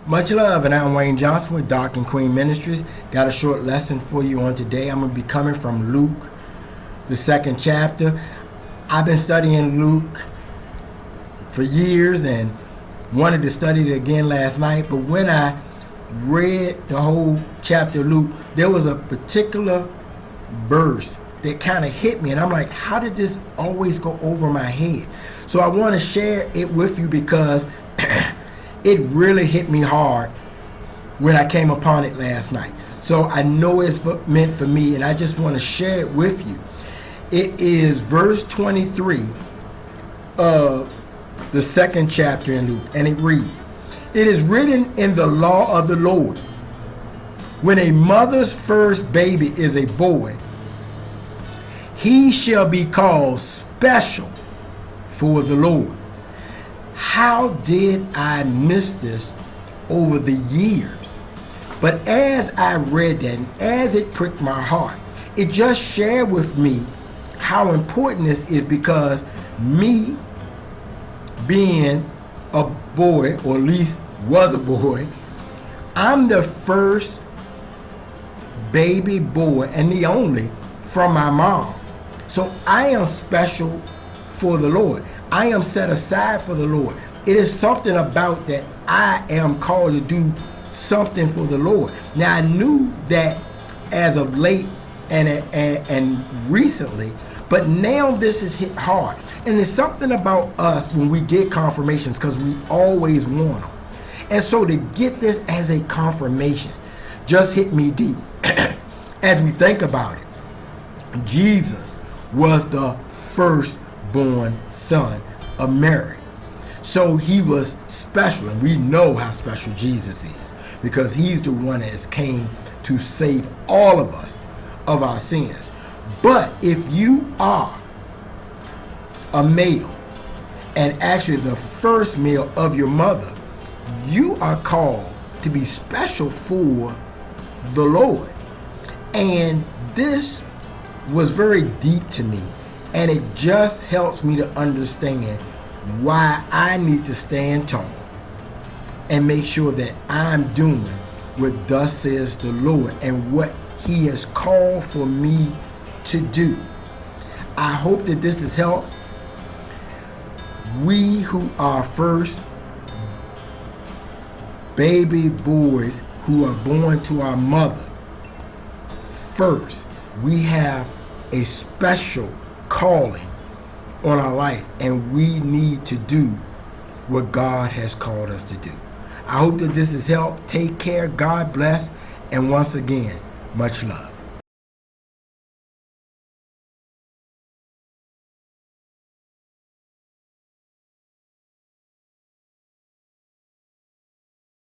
Much love, and I'm Wayne Johnson with Doc and Queen Ministries. Got a short lesson for you on today. I'm going to be coming from Luke, the second chapter. I've been studying Luke for years and wanted to study it again last night, but when I read the whole chapter of Luke, there was a particular verse that kind of hit me, and I'm like, how did this always go over my head? So I want to share it with you because it really hit me hard when I came upon it last night. So I know it's meant for me, and I just want to share it with you. It is verse 23 of the second chapter in Luke, and it reads, "It is written in the law of the Lord, when a mother's first baby is a boy, he shall be called special for the Lord." How did I miss this over the years? But as I read that and as it pricked my heart, it just shared with me how important this is, because me being a boy, or at least was a boy, I'm the first baby boy and the only from my mom. So I am special for the Lord. I am set aside for the Lord. It is something about that I am called to do something for the Lord. Now, I knew that as of late and recently, but now this is hit hard. And there's something about us when we get confirmations, because we always want them. And so to get this as a confirmation just hit me deep. As we think about it, Jesus was the firstborn son of Mary. So he was special, and we know how special Jesus is, because he's the one that has came to save all of us of our sins. But if you are a male, and actually the first male of your mother, you are called to be special for the Lord. And this was very deep to me, and it just helps me to understand why I need to stand tall and make sure that I'm doing what thus says the Lord and what he has called for me to do. I hope that this has helped. We who are first baby boys who are born to our mother, first, we have a special calling on our life, and we need to do what God has called us to do. I hope that this has helped. Take care. God bless. And once again, much love.